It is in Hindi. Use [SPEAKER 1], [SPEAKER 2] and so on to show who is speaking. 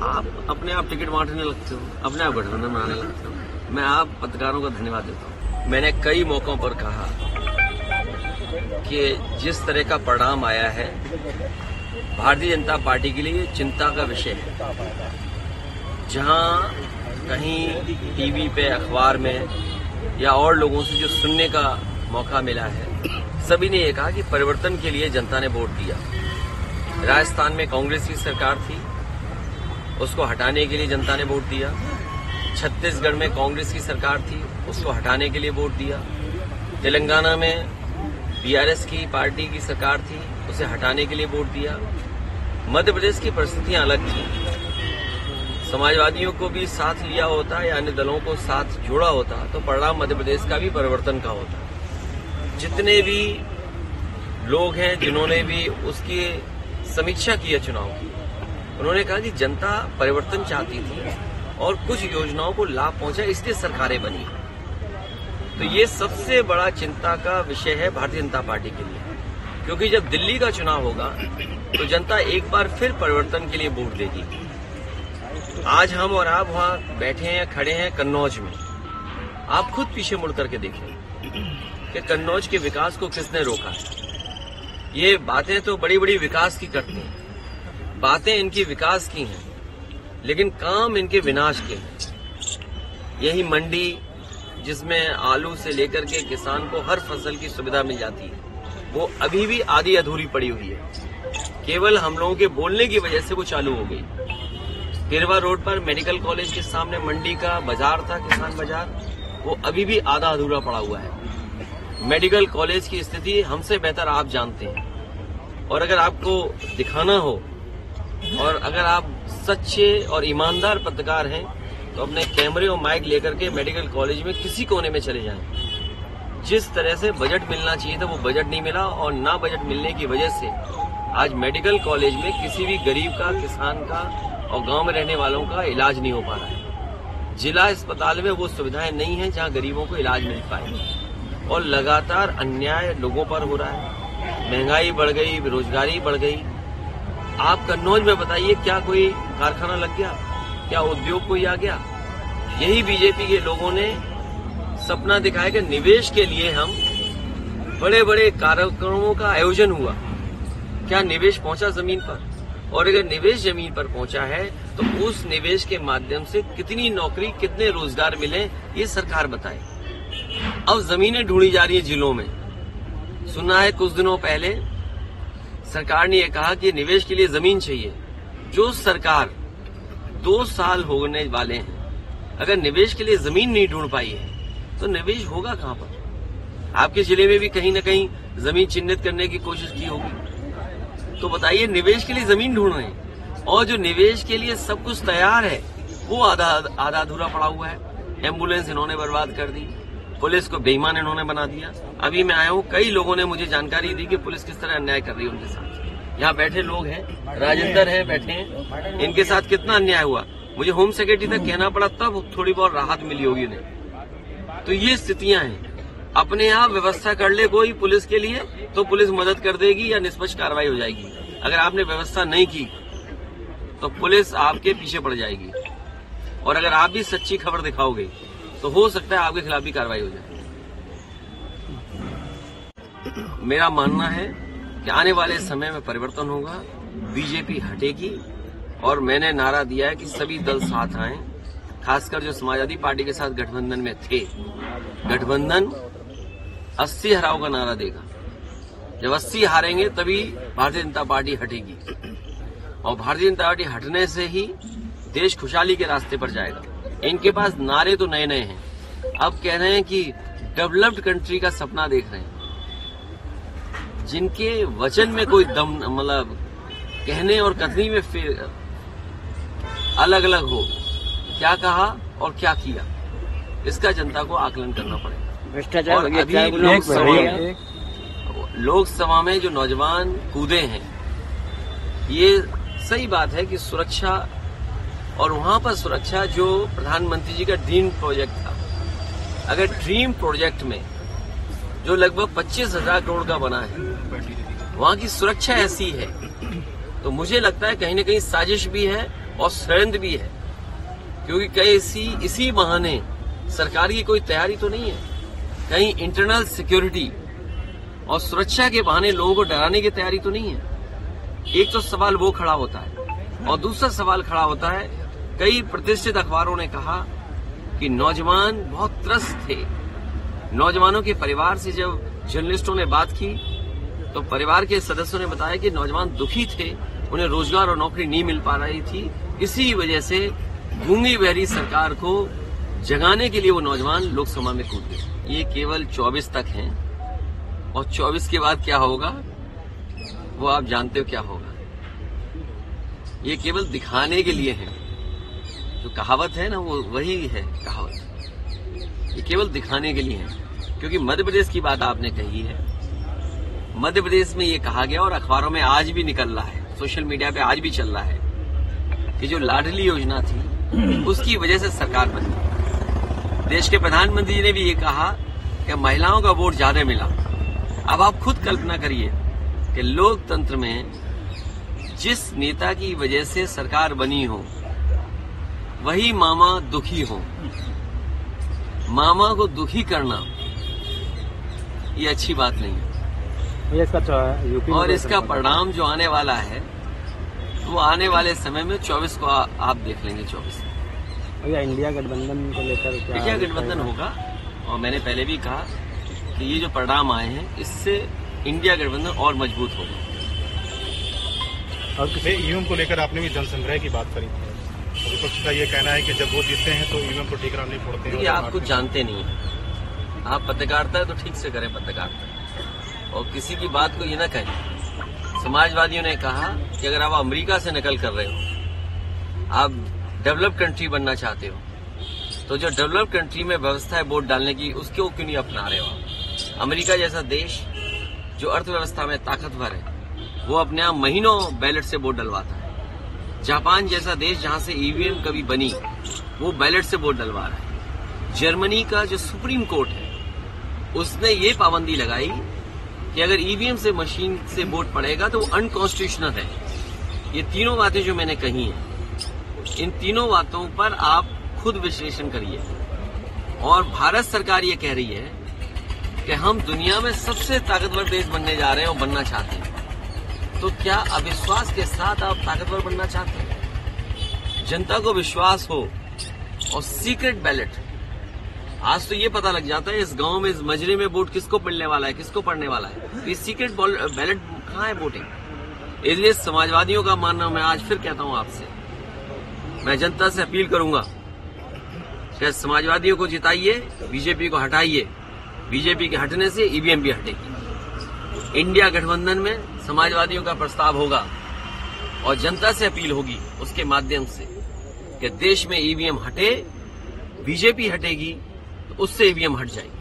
[SPEAKER 1] आप अपने आप टिकट बांटने लगते हो, अपने आप गठबंधन बनाने लगते हो। मैं आप पत्रकारों का धन्यवाद देता हूँ। मैंने कई मौकों पर कहा कि जिस तरह का परिणाम आया है भारतीय जनता पार्टी के लिए चिंता का विषय है। जहां कहीं टीवी पे, अखबार में या और लोगों से जो सुनने का मौका मिला है, सभी ने ये कहा कि परिवर्तन के लिए जनता ने वोट दिया। राजस्थान में कांग्रेस की सरकार थी, उसको हटाने के लिए जनता ने वोट दिया। छत्तीसगढ़ में कांग्रेस की सरकार थी, उसको हटाने के लिए वोट दिया। तेलंगाना में बीआरएस की पार्टी की सरकार थी, उसे हटाने के लिए वोट दिया। मध्य प्रदेश की परिस्थितियां अलग थी। समाजवादियों को भी साथ लिया होता या अन्य दलों को साथ जोड़ा होता तो परिणाम मध्य प्रदेश का भी परिवर्तन का होता। जितने भी लोग हैं जिन्होंने भी उसकी समीक्षा की है चुनाव की, उन्होंने कहा कि जनता परिवर्तन चाहती थी और कुछ योजनाओं को लाभ पहुंचा, इसलिए सरकारें बनी। तो ये सबसे बड़ा चिंता का विषय है भारतीय जनता पार्टी के लिए, क्योंकि जब दिल्ली का चुनाव होगा तो जनता एक बार फिर परिवर्तन के लिए वोट देगी। आज हम और आप वहां बैठे हैं, खड़े हैं कन्नौज में। आप खुद पीछे मुड़ करके देखें कि कन्नौज के विकास को किसने रोका है। ये बातें तो बड़ी बड़ी विकास की करती हैं, बातें इनकी विकास की हैं, लेकिन काम इनके विनाश के हैं। यही मंडी जिसमें आलू से लेकर के किसान को हर फसल की सुविधा मिल जाती है, वो अभी भी आधी अधूरी पड़ी हुई है। केवल हम लोगों के बोलने की वजह से वो चालू हो गई। तिरवा रोड पर मेडिकल कॉलेज के सामने मंडी का बाजार था, किसान बाजार, वो अभी भी आधा अधूरा पड़ा हुआ है। मेडिकल कॉलेज की स्थिति हमसे बेहतर आप जानते हैं, और अगर आपको दिखाना हो और अगर आप सच्चे और ईमानदार पत्रकार हैं तो अपने कैमरे और माइक लेकर के मेडिकल कॉलेज में किसी कोने में चले जाएं। जिस तरह से बजट मिलना चाहिए था वो बजट नहीं मिला, और ना बजट मिलने की वजह से आज मेडिकल कॉलेज में किसी भी गरीब का, किसान का और गांव में रहने वालों का इलाज नहीं हो पा रहा है। जिला अस्पताल में वो सुविधाएं नहीं है जहां गरीबों को इलाज मिल पाए, और लगातार अन्याय लोगों पर हो रहा है। महंगाई बढ़ गई, बेरोजगारी बढ़ गई। आप कन्नौज में बताइए, क्या कोई कारखाना लग गया, क्या उद्योग कोई आ गया? यही बीजेपी के लोगों ने सपना दिखाया कि निवेश के लिए हम बड़े बड़े कार्यक्रमों का आयोजन हुआ। क्या निवेश पहुंचा जमीन पर? और अगर निवेश जमीन पर पहुंचा है तो उस निवेश के माध्यम से कितनी नौकरी, कितने रोजगार मिले, ये सरकार बताए। अब जमीनें ढूंढी जा रही है जिलों में। सुना है कुछ दिनों पहले सरकार ने यह कहा कि निवेश के लिए जमीन चाहिए। जो सरकार 2 साल होने वाले हैं, अगर निवेश के लिए जमीन नहीं ढूंढ पाई है तो निवेश होगा कहां पर? आपके जिले में भी कहीं न कहीं जमीन चिन्हित करने की कोशिश की होगी। तो बताइए, निवेश के लिए जमीन ढूंढ रहे हैं, और जो निवेश के लिए सब कुछ तैयार है वो आधा अधूरा पड़ा हुआ है। एम्बुलेंस इन्होंने बर्बाद कर दी, पुलिस को बेईमान इन्होंने बना दिया। अभी मैं आया हूँ, कई लोगों ने मुझे जानकारी दी कि पुलिस किस तरह अन्याय कर रही है उनके साथ। यहाँ बैठे लोग हैं, राजेंद्र है, बैठे हैं, इनके साथ कितना अन्याय हुआ। मुझे होम सेक्रेटरी तक कहना पड़ा, तब थोड़ी बहुत राहत मिली होगी उन्हें। तो ये स्थितियां हैं। अपने आप व्यवस्था कर ले कोई पुलिस के लिए तो पुलिस मदद कर देगी या निष्पक्ष कार्रवाई हो जाएगी। अगर आपने व्यवस्था नहीं की तो पुलिस आपके पीछे पड़ जाएगी, और अगर आप भी सच्ची खबर दिखाओगे तो हो सकता है आपके खिलाफ भी कार्रवाई हो जाए। मेरा मानना है कि आने वाले समय में परिवर्तन होगा, बीजेपी हटेगी, और मैंने नारा दिया है कि सभी दल साथ आएं, खासकर जो समाजवादी पार्टी के साथ गठबंधन में थे। गठबंधन 80 हराओ का नारा देगा। जब 80 हारेंगे तभी भारतीय जनता पार्टी हटेगी, और भारतीय जनता पार्टी हटने से ही देश खुशहाली के रास्ते पर जाएगा। इनके पास नारे तो नए नए हैं। अब कह रहे हैं कि डेवलप्ड कंट्री का सपना देख रहे हैं, जिनके वचन में कोई दम, मतलब कहने और कथनी में फिर अलग अलग हो। क्या कहा और क्या किया, इसका जनता को आकलन करना पड़ेगा। और अभी लोकसभा में जो नौजवान कूदे हैं, ये सही बात है कि सुरक्षा, और वहां पर सुरक्षा जो प्रधानमंत्री जी का ड्रीम प्रोजेक्ट था, अगर ड्रीम प्रोजेक्ट में जो लगभग 25,000 करोड़ का बना है, वहां की सुरक्षा ऐसी है, तो मुझे लगता है कहीं न कहीं साजिश भी है और षड्यंत्र भी है, क्योंकि कहीं इसी बहाने सरकार की कोई तैयारी तो नहीं है, कहीं इंटरनल सिक्योरिटी और सुरक्षा के बहाने लोगों को डराने की तैयारी तो नहीं है। एक तो सवाल वो खड़ा होता है और दूसरा सवाल खड़ा होता है, कई प्रतिष्ठित अखबारों ने कहा कि नौजवान बहुत त्रस्त थे। नौजवानों के परिवार से जब जर्नलिस्टों ने बात की तो परिवार के सदस्यों ने बताया कि नौजवान दुखी थे, उन्हें रोजगार और नौकरी नहीं मिल पा रही थी। इसी वजह से गूंगी बहरी सरकार को जगाने के लिए वो नौजवान लोकसभा में कूद गए। ये केवल 24 तक हैं और 24 के बाद क्या होगा वो आप जानते हो क्या होगा। ये केवल दिखाने के लिए है, जो कहावत है ना वो वही है कहावत, ये केवल दिखाने के लिए है। क्योंकि मध्य प्रदेश की बात आपने कही है, मध्य प्रदेश में ये कहा गया और अखबारों में आज भी निकल रहा है, सोशल मीडिया पे आज भी चल रहा है कि जो लाडली योजना थी उसकी वजह से सरकार बनी। देश के प्रधानमंत्री जी ने भी ये कहा कि महिलाओं का वोट ज्यादा मिला। अब आप खुद कल्पना करिए कि लोकतंत्र में जिस नेता की वजह से सरकार बनी हो वही मामा दुखी हो, मामा को दुखी करना ये अच्छी बात नहीं है।
[SPEAKER 2] यूपी
[SPEAKER 1] और इसका परिणाम जो आने वाला है वो आने वाले समय में 24 को आप देख लेंगे। 24
[SPEAKER 2] भैया इंडिया गठबंधन को लेकर क्या
[SPEAKER 1] इंडिया गठबंधन होगा, और मैंने पहले भी कहा कि ये जो परिणाम आए हैं इससे इंडिया गठबंधन और मजबूत होगा।
[SPEAKER 3] और ईवीएम को लेकर आपने भी जनसंग्रह की बात करी थी, विपक्ष का ये कहना है कि जब वोट जीतते हैं तो ईवीएम को ठीक नहीं फोड़ते हैं।
[SPEAKER 1] ये आप कुछ जानते नहीं है, आप पत्रकारिता है तो ठीक से करें पत्रकारिता, और किसी की बात को ये ना कहें। समाजवादियों ने कहा कि अगर आप अमेरिका से नकल कर रहे हो, आप डेवलप कंट्री बनना चाहते हो, तो जो डेवलप कंट्री में व्यवस्था है वोट डालने की उसको क्यों नहीं अपना रहे हो। अमेरिका जैसा देश जो अर्थव्यवस्था में ताकतवर है वो अपने आप महीनों बैलेट से वोट डलवाता है। जापान जैसा देश जहां से ईवीएम कभी बनी वो बैलेट से वोट डलवा रहा है। जर्मनी का जो सुप्रीम कोर्ट है उसने ये पाबंदी लगाई कि अगर ईवीएम से मशीन से वोट पड़ेगा तो वो अनकॉन्स्टिट्यूशनल है। ये तीनों बातें जो मैंने कही हैं, इन तीनों बातों पर आप खुद विश्लेषण करिए। और भारत सरकार ये कह रही है कि हम दुनिया में सबसे ताकतवर देश बनने जा रहे हैं और बनना चाहते हैं, तो क्या अविश्वास के साथ आप ताकतवर बनना चाहते हैं? जनता को विश्वास हो और सीक्रेट बैलेट, आज तो ये पता लग जाता है इस गांव में इस मजरे में वोट किसको मिलने वाला है, किसको पड़ने वाला है। ये सीक्रेट बैलेट कहाँ है वोटिंग। इसलिए समाजवादियों का मानना, मैं आज फिर कहता हूं आपसे, मैं जनता से अपील करूंगा कि समाजवादियों को जिताइए, बीजेपी को हटाइए। बीजेपी के हटने से ईवीएम भी हटेगी। इंडिया गठबंधन में समाजवादियों का प्रस्ताव होगा और जनता से अपील होगी उसके माध्यम से कि देश में ईवीएम हटे, बीजेपी हटेगी तो उससे ईवीएम हट जाएगी।